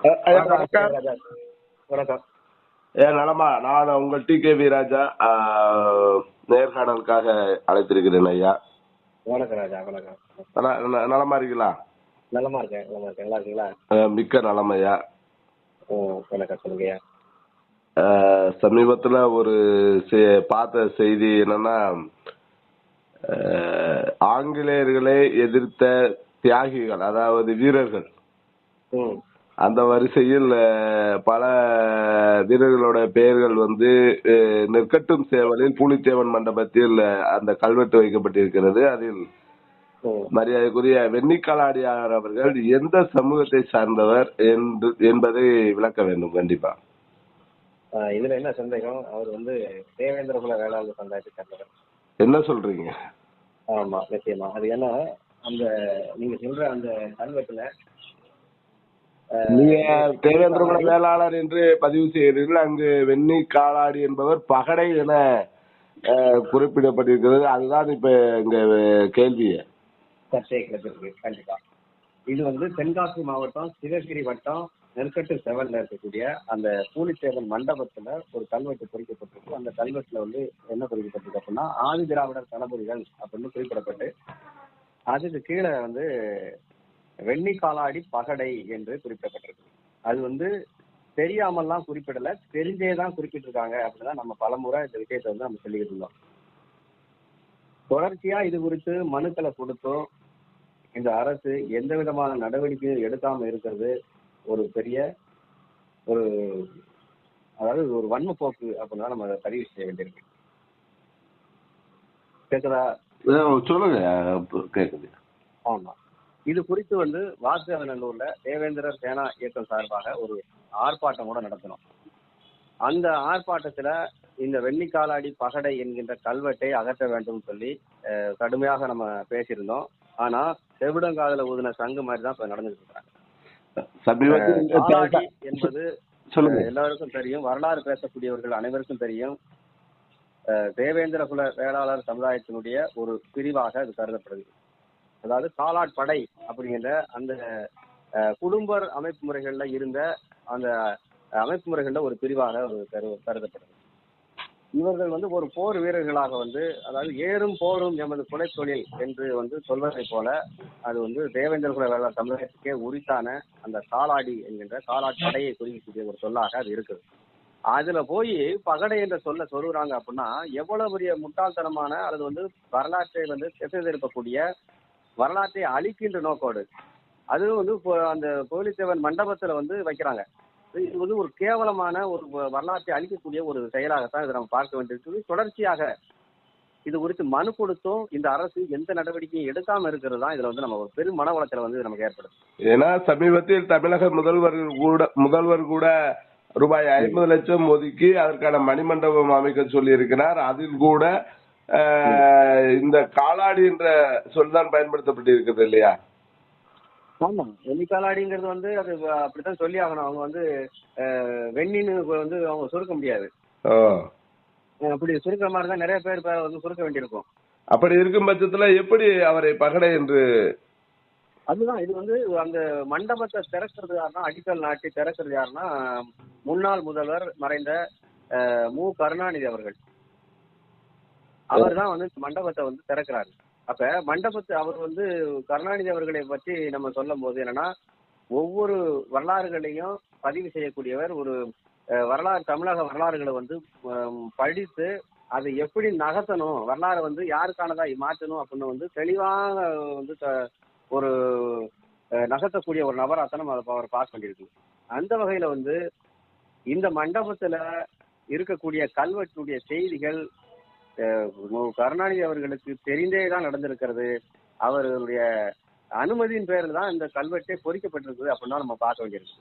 ஐயா வணக்கம் வணக்கம். ராஜா. வணக்கம். நலமா? நான் உங்கள் டி.கே.வி. ராஜா நேர்காணலுக்காக அழைத்திருக்கிறேன் ஐயா. வணக்கம் ராஜா. வணக்கம். நலமா இருக்கீங்களா? நலமா இருக்கேன். நல்லா இருக்கீங்களா? மிக்க நலம் ஐயா. வணக்கம், சொல்லுங்கய்யா. சமீபத்துல ஒரு பார்த்த செய்தி என்னன்னா, ஆங்கிலேயர்களை எதிர்த்த தியாகிகள், அதாவது வீரர்கள், அந்த வரிசையில் பல வீரர்களோட பெயர்கள் நெற்கட்டும் சேவலில் பூலித்தேவன் மண்டபத்தில் அந்த கல்வெட்டு வைக்கப்பட்டிருக்கிறது. அதில் மரியாதைக்குரிய வெண்ணிக்காலாடியார் அவர்கள் எந்த சமூகத்தை சார்ந்தவர் என்பதை விளக்க வேண்டும் கண்டிப்பா. இதுல என்ன சந்தேகம்? அவர் தேவேந்திர குல வேளாளர் சமுதாயத்தை சார்ந்தவர். என்ன சொல்றீங்க? ஆமா, நிச்சயமா. அது ஏன்னா அந்த நீங்க சொல்ற அந்த கல்வெட்டுல நீங்க தேவேந்திர குல வேளாளர் என்று பதிவு செய்கிறீர்கள். அங்கு வெண்ணி காலாடி என்பவர் பகடை என குறிப்பிடப்பட்டிருக்கிறது. அதுதான் இப்ப இங்க கேள்விய சர்ச்சை கிளப்பிருக்கு. கண்டிப்பா இது தென்காசி மாவட்டம் சிவகிரி வட்டம் நெற்கட்டு செவல்ல இருக்கக்கூடிய அந்த பூலித்தேவன் மண்டபத்துல ஒரு கல்வெட்டு பொறிக்கப்பட்டிருக்கு. அந்த கல்வெட்டுல என்ன குறிப்பிட்டிருக்கு அப்படின்னா, ஆதி திராவிடர் தளபதிகள் அப்படின்னு குறிப்பிடப்பட்டு அதுக்கு கீழே வெண்ணி காலாடி பகடை என்று குறிப்பிடப்பட்டிருக்கு. அது தெரியாமல்லாம் குறிப்பிடல, தெரிஞ்சேதான் குறிப்பிட்டிருக்காங்க அப்படின்னா நம்ம பலமுறை இந்த விஷயத்தை நம்ம சொல்லிக்கிட்டு இருந்தோம். தொடர்ச்சியா இது குறித்து மனுக்களை கொடுத்தோம். இந்த அரசு எந்த விதமான நடவடிக்கையும் எடுக்காம இருக்கிறது ஒரு பெரிய அதாவது ஒரு வன்ம போக்கு அப்படின்னா நம்ம அதை பதிவு செய்ய வேண்டியிருக்கு. கேக்குதா? சொல்லுங்க. கேக்குது. ஆமா, இது குறித்து வாசுதேவநல்லூர்ல தேவேந்திரர் சேனா இயக்கம் சார்பாக ஒரு ஆர்ப்பாட்டம் கூட நடத்தணும். அந்த ஆர்ப்பாட்டத்துல இந்த வெண்ணிக்காலாடி பகடை என்கின்ற கல்வெட்டை அகற்ற வேண்டும் சொல்லி கடுமையாக நம்ம பேசியிருந்தோம். ஆனா செவிடங்காதல ஊதின சங்கு மாதிரி தான் இப்ப நடந்துட்டு இருக்காங்க. காலாடி என்பது எல்லாருக்கும் தெரியும், வரலாறு பேசக்கூடியவர்கள் அனைவருக்கும் தெரியும். தேவேந்திர குல வேளாளர் சமுதாயத்தினுடைய ஒரு பிரிவாக அது கருதப்படுது. அதாவது காலாட் படை அப்படிங்கிற அந்த குடும்ப அமைப்பு முறைகள்ல இருந்த அந்த அமைப்பு முறைகள்ல ஒரு பிரிவாக கருதப்படுது. இவர்கள் ஒரு போர் வீரர்களாக அதாவது ஏறும் போரும் எமது கொலை தொழில் என்று சொல்வதை போல அது தேவேந்திர குல வேளாளர் சமுதாயத்துக்கே உரித்தான அந்த காலாடி என்கின்ற காலாட் படையை குறிக்கக்கூடிய ஒரு சொல்லாக அது இருக்குது. அதுல போய் பகடை என்ற சொல்லுறாங்க அப்படின்னா எவ்வளவு பெரிய முட்டாள்தனமான அல்லது வரலாற்றை திசை திருப்பக்கூடிய, வரலாற்றை அழிக்கின்ற நோக்கோடு அது அந்த பூலித்தேவன் மண்டபத்துல வைக்கிறாங்க. இது ஒரு கேவலமான ஒரு வரலாற்றை அழிக்கக்கூடிய ஒரு செயலாகத்தான் இதை நம்ம பார்க்க வேண்டியிருக்குது. தொடர்ச்சியாக இது குறித்து மனு கொடுத்தும் இந்த அரசு எந்த நடவடிக்கையும் எடுக்காம இருக்கிறது தான் இதுல நம்ம ஒரு பெரும் மன உளைச்சல் நமக்கு ஏற்படுது. ஏன்னா சமீபத்தில் தமிழக முதல்வர் கூட ரூபாய் 50 லட்சம் ஒதுக்கி அதற்கான மணிமண்டபம் அமைக்க சொல்லி இருக்கிறார். அதில் கூட இந்த காலாடி என்ற சொல் தான் பயன்படுத்தப்பட்டிருக்கிறது இல்லையா? ஆமா, வெண்ணிக்காலாடிங்கிறது அது அப்படித்தான் சொல்லி ஆகணும். அவங்க வெண்ணின்னு அவங்க சுருக்க முடியாது. அப்படி சுருக்கிற மாதிரி தான் நிறைய பேர் சுருக்க வேண்டியிருக்கும். அப்படி இருக்கும் பட்சத்துல எப்படி அவரை பகடை என்று? அதுதான் இது அந்த மண்டபத்தை திறக்கிறது யாருன்னா, அடிக்கல் நாட்டி திறக்கிறது யாருன்னா முன்னாள் முதல்வர் மறைந்த மு கருணாநிதி அவர்கள். அவர் தான் மண்டபத்தை திறக்கிறாரு. அப்ப மண்டபத்தை அவர் கருணாநிதி அவர்களை பற்றி நம்ம சொல்லும் போது என்னன்னா, ஒவ்வொரு வரலாறுகளையும் பதிவு செய்யக்கூடியவர். ஒரு வரலாறு, தமிழக வரலாறுகளை படித்து அதை எப்படி நகர்த்தணும், வரலாறு யாருக்கானதா மாற்றணும் அப்படின்னு தெளிவாக ஒரு நகர்த்தக்கூடிய ஒரு நபராக நம்ம அவர் பார்க்க வேண்டியிருக்கு. அந்த வகையில இந்த மண்டபத்துல இருக்கக்கூடிய கல்வெட்டுடைய செய்திகள் கருணாநிதி அவர்களுக்கு தெரிந்தேதான் நடந்திருக்கிறது. அவர்களுடைய அனுமதியின் பேரில் தான் இந்த கல்வெட்டே பொறிக்கப்பட்டிருக்குது அப்படின்னா நம்ம பார்க்க வேண்டியிருக்கு.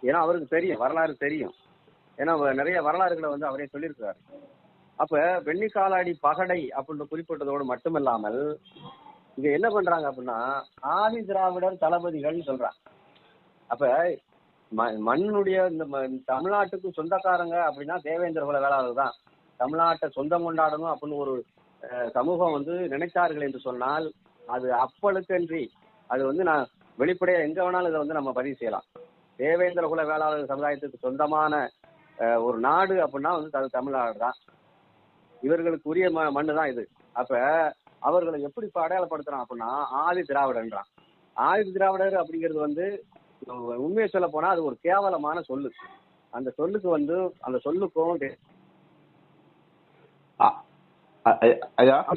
ஏன்னா அவருக்கு தெரியும், வரலாறு தெரியும். ஏன்னா நிறைய வரலாறுகளை அவரே சொல்லியிருக்கிறாரு. அப்ப வெண்ணிக்காலாடி பகடை அப்படின்னு குறிப்பிட்டதோடு மட்டுமில்லாமல் இங்க என்ன பண்றாங்க அப்படின்னா, ஆதி திராவிடர் தளபதிகள் சொல்றாங்க. அப்ப மண்ணுடைய இந்த தமிழ்நாட்டுக்கு சொந்தக்காரங்க அப்படின்னா தேவேந்திர குல வேளாளர் தான். தமிழ்நாட்டை சொந்தம் கொண்டாடணும் அப்படின்னு ஒரு சமூகம் நினைத்தார்கள் என்று சொன்னால் அது அப்பளுக்கன்றி அது நான் வெளிப்படையா எங்க வேணாலும் இதை நம்ம பதிவு செய்யலாம். தேவேந்திர குல வேளாளர் சமுதாயத்துக்கு சொந்தமான ஒரு நாடு அப்படின்னா வந்து அது தமிழ்நாடு தான். இவர்களுக்கு உரிய மண்ணு தான் இது. அப்ப அவர்களை எப்படி இப்ப அடையாளப்படுத்துறான் அப்படின்னா ஆதி திராவிடன்றான். ஆதி திராவிடர் அப்படிங்கிறது வந்து உண்மையை சொல்ல போனா அது ஒரு கேவலமான சொல்லு. அந்த சொல்லுக்கு வந்து அந்த சொல்லுக்கும்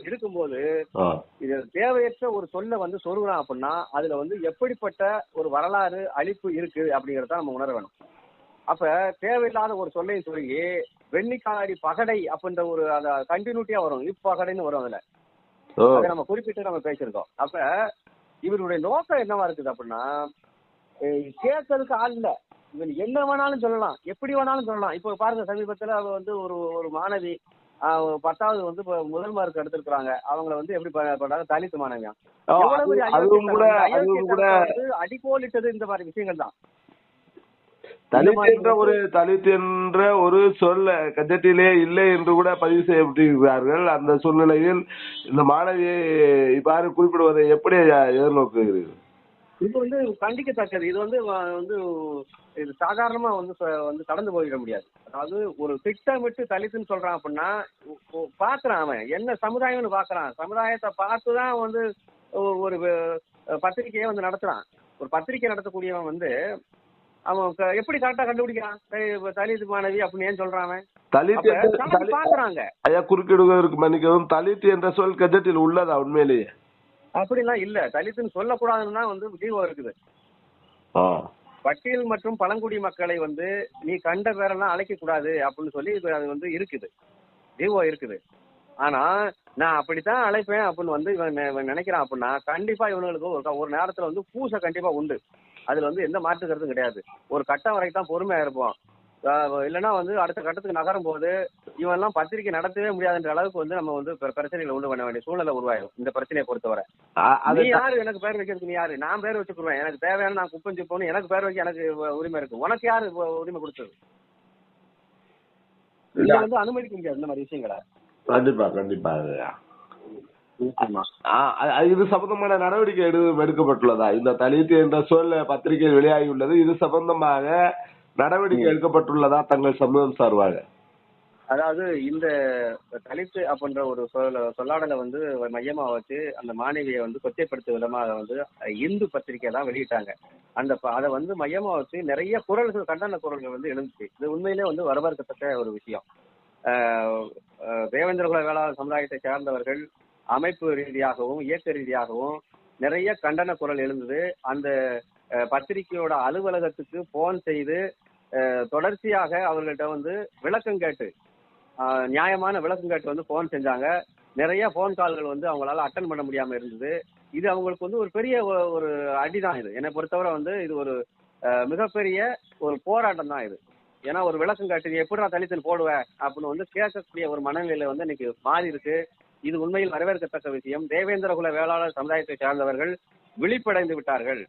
இருக்கும்போது இது தேவையற்ற ஒரு சொல்ல வந்து சொல்றான் அப்படின்னா அதுல வந்து எப்படிப்பட்ட ஒரு வரலாறு அழிப்பு இருக்கு அப்படிங்கறத நம்ம உணர வேணும். அப்ப தேவையில்லாத ஒரு சொல்லையும் சொல்லி வெண்ணிக்காடி பகடை அப்படின்ற ஒரு அந்த கண்டினியூட்டியா வரும், இப்பகடைன்னு வரும். அதுல அதை நம்ம குறிப்பிட்டு நம்ம பேசியிருக்கோம். அப்ப இவருடைய நோக்கம் என்னவா இருக்குது அப்படின்னா கேட்கறதுக்கு ஆள் இல்ல, இவன் என்ன வேணாலும் சொல்லலாம், எப்படி வேணாலும் சொல்லலாம். இப்ப பாருங்க, சமீபத்துல அவ வந்து ஒரு மாணவி 10வது வந்து முதல் மார்க் எடுத்திருக்காங்க. அவங்களை வந்து எப்படி பண்றாங்க, தலித் மாணவியா. அடிக்கோலிட்டது இந்த மாதிரி விஷயங்கள் தான். தலித் என்ற ஒரு சொல்ல கஜெட்டிலே இல்லை என்று கூட பதிவு செய்யப்பட்டிருக்கிறார்கள். அந்த சூழ்நிலையில் இந்த மாணவியை இவ்வாறு குறிப்பிடுவதை எப்படி எதிர்நோக்குகிறீர்கள்? இது வந்து கண்டிக்கத்தக்கது. இது வந்து இது சாதாரணமா வந்து கடந்து போயிட முடியாது. அதாவது ஒரு திட்டமிட்டு தலித்துன்னு சொல்றான் அப்படின்னா பாக்குறான், அவன் என்ன சமுதாயம்னு பாக்குறான். சமுதாயத்தை பார்த்துதான் வந்து ஒரு பத்திரிகையை வந்து நடத்துறான். ஒரு பத்திரிகை நடத்தக்கூடியவன் வந்து அவன் எப்படி கரெக்டா கண்டுபிடிக்கிறான் தலித் மாணவி அப்படின்னு ஏன் சொல்றான்? அவன் பாக்குறாங்க. ஐயா, குறுக்கிடுவதற்கு மன்னிக்கவும், தலித் என்ற சொல் கஜெட்டில் உள்ளதா உண்மையிலேயே? அப்படிலாம் இல்ல. தலித்துன்னு சொல்லக்கூடாதுன்னு தான் வந்து ஜீவோ இருக்குது. பட்டியல் மற்றும் பழங்குடி மக்களை வந்து நீ கண்ட பேரெல்லாம் அழைக்க கூடாது அப்படின்னு சொல்லி அது வந்து இருக்குது, ஜீவோ இருக்குது. ஆனா நான் அப்படித்தான் அழைப்பேன் அப்படின்னு வந்து இவன் நினைக்கிறான் அப்படின்னா கண்டிப்பா இவனுங்களுக்கு ஒரு நேரத்துல வந்து பூசை கண்டிப்பா உண்டு. அதுல வந்து எந்த மாற்று கருத்தும் கிடையாது. ஒரு கட்டம் வரைக்கும் தான் பொறுமையா இருப்போம். இல்லைன்னா வந்து அடுத்த கட்டத்துக்கு நகரும் போது இவன் எல்லாம் பத்திரிகை நடத்தவே முடியாதுன்ற அளவுக்கு வந்து நம்ம வந்து பிரச்சனைகளை உண்டு பண்ண வேண்டிய சூழ்நிலை உருவாயிடும். இந்த பிரச்சனையை பொறுத்தவரை நீ யாரு எனக்கு பேர் வைக்கிறதுக்கு? நீ யாரு? நான் பேர் வச்சுக்குவேன், எனக்கு தேவையான நான் குப்பம் சிப்போன்னு எனக்கு பேர் வைக்க எனக்கு உரிமை இருக்கு. உனக்கு யாரு உரிமை கொடுத்தது? இதை வந்து அனுமதிக்க முடியாது இந்த மாதிரி விஷயங்களை. கண்டிப்பா கண்டிப்பா. இது சம்பந்தமான நடவடிக்கை எடுக்கப்பட்டுள்ளதா? இந்த தலித் என்ற சொல் பத்திரிகையில் வெளியாகியுள்ளது. இது சம்பந்தமாக நடவடிக்கை எடுக்கப்பட்டுள்ளதா தங்கள் சமூகம் சார்பாக? அதாவது இந்த தலித் அப்படின்ற ஒரு சொல்லாடலை வந்து மையமா வச்சு அந்த மாணவியை வந்து கொச்சைப்படுத்தும் விதமாக வந்து இந்து பத்திரிகை தான் வெளியிட்டாங்க. அதை வந்து மையமா வச்சு நிறைய குரல்கள், கண்டன குரல்கள் வந்து எழுந்துச்சு. இது உண்மையிலே வந்து வரவேற்கத்தக்க ஒரு விஷயம். தேவேந்திர குல வேளாளர் சமுதாயத்தை சேர்ந்தவர்கள் அமைப்பு ரீதியாகவும் இயக்க ரீதியாகவும் நிறைய கண்டன குரல் எழுந்தது. அந்த பத்திரிகையோட அலுவலகத்துக்கு போன் செய்து தொடர்ச்சியாக அவர்கள்ட்ட வந்து விளக்கம் கேட்டு, நியாயமான விளக்கம் கேட்டு வந்து போன் செஞ்சாங்க. நிறைய போன் கால்கள் வந்து அவங்களால அட்டன் பண்ண முடியாம இருந்தது. இது அவங்களுக்கு வந்து ஒரு பெரிய ஒரு அடிதான். இது என்னை பொறுத்தவரை வந்து இது ஒரு மிகப்பெரிய ஒரு போராட்டம் தான் இது. ஏன்னா ஒரு விளக்கம் காட்டு எப்படி நான் தலித்தில் போடுவேன் அப்படின்னு வந்து கேட்கக்கூடிய ஒரு மனநிலையில வந்து இன்னைக்கு மாறி இருக்கு. இது உண்மையில் வரவேற்கத்தக்க விஷயம். தேவேந்திர குல வேளாளர் சமுதாயத்தை சார்ந்தவர்கள் விழிப்படைந்து விட்டார்கள்.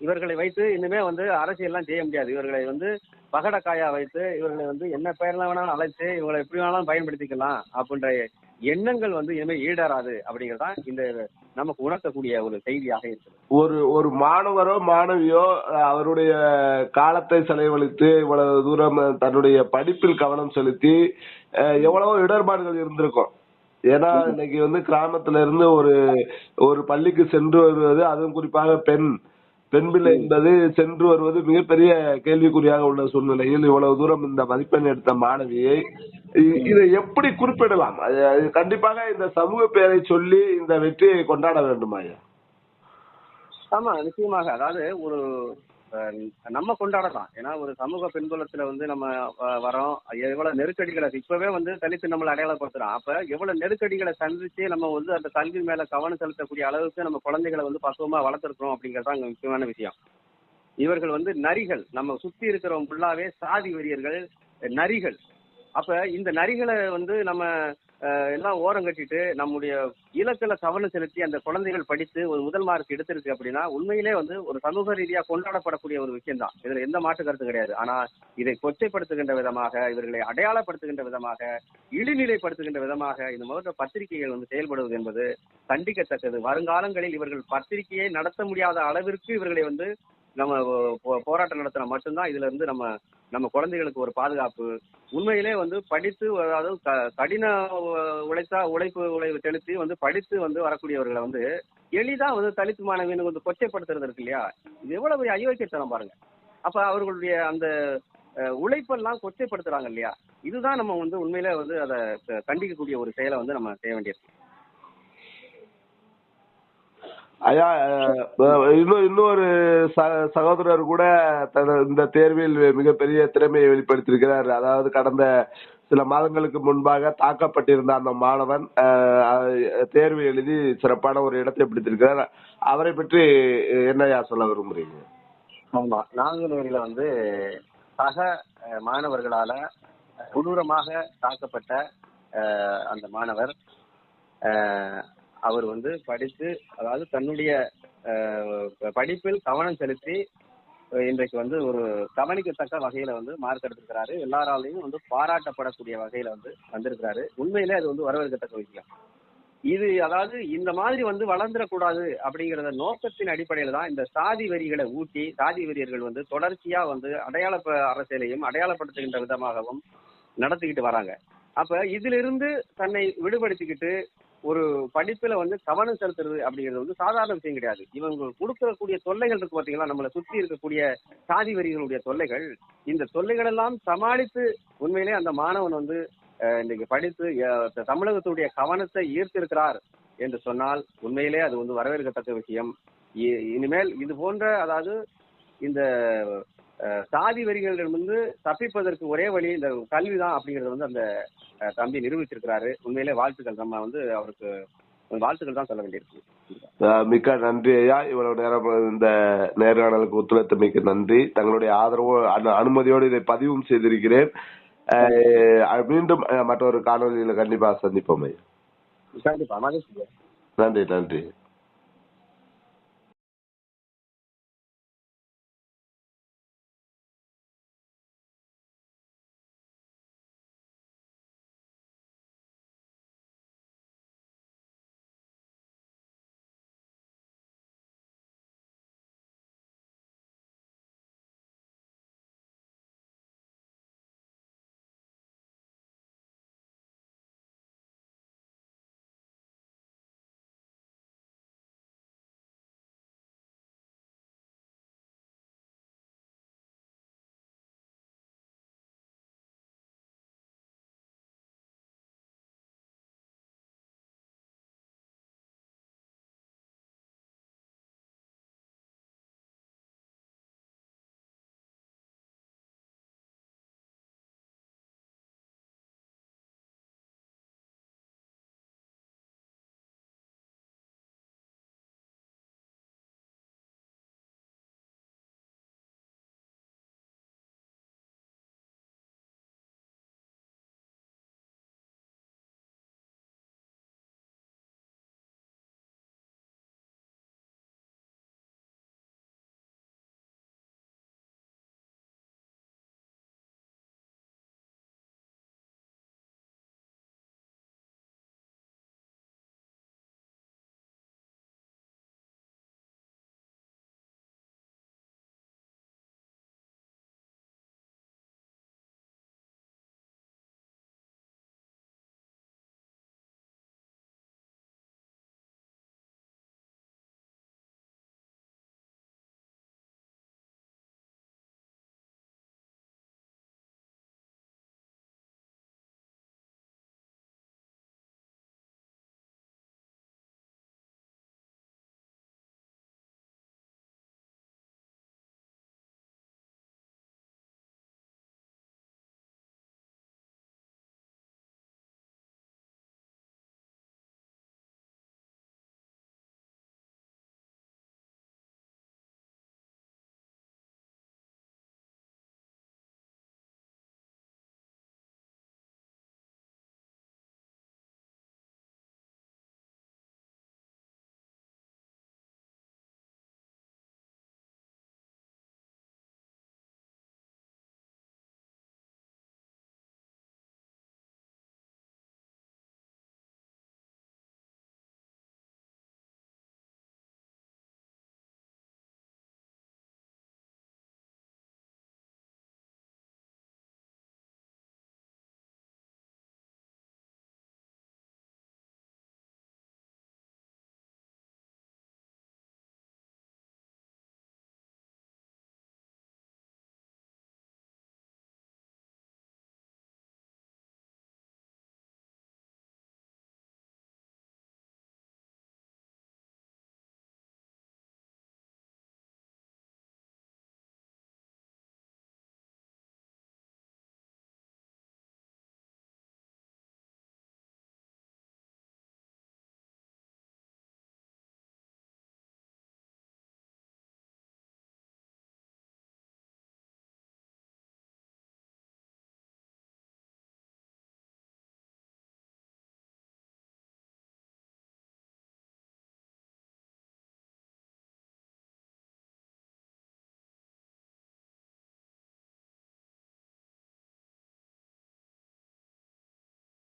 இவர்களை வைத்து இனிமே வந்து அரசியல்லாம் செய்ய முடியாது. இவர்களை வந்து பகடக்காயா வைத்து இவர்களை வந்து என்ன பெயர்லாம் வேணாலும் அழைச்சு இவங்களை எப்படி வேணாலும் பயன்படுத்திக்கலாம் அப்படின்ற எண்ணங்கள் வந்து இனிமேல் ஈடேறாது அப்படிங்கறதான் இந்த நமக்கு உணர்த்தக்கூடிய ஒரு செய்தியாக இருக்குது. ஒரு மாணவரோ மாணவியோ அவருடைய காலத்தை செலவழித்து இவ்வளவு தூரம் தன்னுடைய படிப்பில் கவனம் செலுத்தி எவ்வளவோ இடர்பாடுகள் இருந்திருக்கும். ஏன்னா இன்னைக்கு வந்து கிராமத்துல இருந்து ஒரு பள்ளிக்கு சென்று வருவது, அதுவும் குறிப்பாக பெண் பிள்ளை என்பது சென்று வருவது மிகப்பெரிய கேள்விக்குறியாக உள்ள சூழ்நிலையில் இவ்வளவு தூரம் இந்த மதிப்பெண் எடுத்த மாணவியை இதை எப்படி குறிப்பிடலாம்? கண்டிப்பாக இந்த சமூக பெயரை சொல்லி இந்த வெற்றியை கொண்டாட வேண்டுமா? ஆமா, நிச்சயமாக. அதாவது ஒரு நம்ம கொண்டாடலாம். ஏன்னா ஒரு சமூக பின்புலத்துல வந்து நம்ம வரோம். எவ்வளவு நெருக்கடிகளை இப்பவே வந்து தலித்து நம்மளை அடையாளப்படுத்துறோம். அப்ப எவ்வளவு நெருக்கடிகளை சந்திச்சு நம்ம வந்து அந்த கல்வி மேல கவனம் செலுத்தக்கூடிய அளவுக்கு நம்ம குழந்தைகளை வந்து பக்குவமா வளர்த்துருக்கோம் அப்படிங்கறத அங்க முக்கியமான விஷயம். இவர்கள் வந்து நரிகள், நம்ம சுத்தி இருக்கிறவங்க ஃபுல்லாவே சாதி வெறியர்கள், நரிகள். அப்ப இந்த நரிகளை வந்து நம்ம எல்லாம் ஓரம் கட்டிட்டு நம்முடைய இலக்குல கவனம் செலுத்தி அந்த குழந்தைகள் படித்து ஒரு முதல் மார்க் எடுத்திருக்கு அப்படின்னா உண்மையிலே வந்து ஒரு சமூக ரீதியா கொண்டாடப்படக்கூடிய ஒரு விஷயம் தான். இதுல எந்த மாற்று கருத்து கிடையாது. ஆனா இதை கொச்சைப்படுத்துகின்ற விதமாக, இவர்களை அடையாளப்படுத்துகின்ற விதமாக, இழிநிலைப்படுத்துகின்ற விதமாக இந்த மாதிரி பத்திரிகைகள் வந்து செயல்படுவது என்பது கண்டிக்கத்தக்கது. வருங்காலங்களில் இவர்கள் பத்திரிகையை நடத்த முடியாத அளவிற்கு இவர்களை வந்து நம்ம போராட்டம் நடத்தினா மட்டும்தான் இதுல இருந்து நம்ம குழந்தைகளுக்கு ஒரு பாதுகாப்பு. உண்மையிலே வந்து படித்து, அதாவது கடின உழைப்பு செலுத்தி வந்து படித்து வந்து வரக்கூடியவர்களை வந்து எளிதா வந்து தலித் மாணவின்னு வந்து கொச்சைப்படுத்துறது இருக்கு இல்லையா, இது எவ்வளவு பெரிய அயோக்கியத்தனம் பாருங்க. அப்ப அவர்களுடைய அந்த உழைப்பெல்லாம் கொச்சைப்படுத்துறாங்க இல்லையா, இதுதான் நம்ம வந்து உண்மையிலே வந்து அதை கண்டிக்கக்கூடிய ஒரு செயலை வந்து நம்ம செய்ய வேண்டியது. ஐயா, இன்னொரு சகோதரர் கூட இந்த தேர்வில் மிகப்பெரிய திறமையை வெளிப்படுத்தியிருக்கிறார். அதாவது கடந்த சில மாதங்களுக்கு முன்பாக தாக்கப்பட்டிருந்த அந்த மாணவன் தேர்வு எழுதி சிறப்பான ஒரு இடத்தை பிடித்திருக்கிறார். அவரை பற்றி என்னையா சொல்ல விரும்புறீங்க? ஆமா, நாங்குநேரியில வந்து சக மாணவர்களால கொடூரமாக தாக்கப்பட்ட அந்த மாணவர், அவர் வந்து படித்து, அதாவது தன்னுடைய படிப்பில் கவனம் செலுத்தி இன்றைக்கு வந்து ஒரு கவனிக்கத்தக்க வகையில வந்து மார்க் எடுத்திருக்கிறாரு. எல்லாராலையும் வந்து பாராட்டப்படக்கூடிய வகையில வந்து வந்திருக்கிறாரு. உண்மையிலே அது வந்து வரவேற்கத்தக்க விஷயம். இது அதாவது இந்த மாதிரி வந்து வளர்ந்துடக்கூடாது அப்படிங்கிற நோக்கத்தின் அடிப்படையில தான் இந்த சாதி வெறிகளை ஊட்டி, சாதி வெறியர்கள் வந்து தொடர்ச்சியா வந்து அரசியலையும் அடையாளப்படுத்துகின்ற விதமாகவும் நடத்திக்கிட்டு வராங்க. அப்ப இதுல இருந்து தன்னை விடுபடுத்திக்கிட்டு ஒரு படிப்புல வந்து கவனம் செலுத்துறது அப்படிங்கிறது வந்து சாதாரண விஷயம் கிடையாது. இவங்க கொடுக்கக்கூடிய தொல்லைகள் இருக்கு பாத்தீங்களா, நம்மளை சுற்றி இருக்கக்கூடிய சாதி வரிகளுடைய தொல்லைகள், இந்த தொல்லைகள் எல்லாம் சமாளித்து உண்மையிலே அந்த மாணவன் வந்து இன்னைக்கு படித்து தமிழகத்துடைய கவனத்தை ஈர்த்திருக்கிறார் என்று சொன்னால் உண்மையிலே அது வந்து வரவேற்கத்தக்க விஷயம். இனிமேல் இது போன்ற, அதாவது இந்த சாதி வரிகளிடம் வந்து தப்பிப்பதற்கு ஒரே வழி இந்த கல்விதான் அப்படிங்கறது வந்து அந்த தம்பி நிரூபிச்சிருக்கிறாரு. உண்மையிலே வாழ்த்துக்கள். நம்ம வந்து அவருக்கு வாழ்த்துக்கள் தான் சொல்ல வேண்டியிருக்கு. மிக்க நன்றி ஐயா. இவ்வளவு நேரம் இந்த நேர்காணலுக்கு ஒத்துழைத்தமைக்கு நன்றி. தங்களுடைய ஆதரவு அனுமதியோடு இதை பதிவும் செய்திருக்கிறேன். மீண்டும் மற்றொரு காணொலியில கண்டிப்பா சந்திப்போம் ஐயா. கண்டிப்பா. நன்றி நன்றி.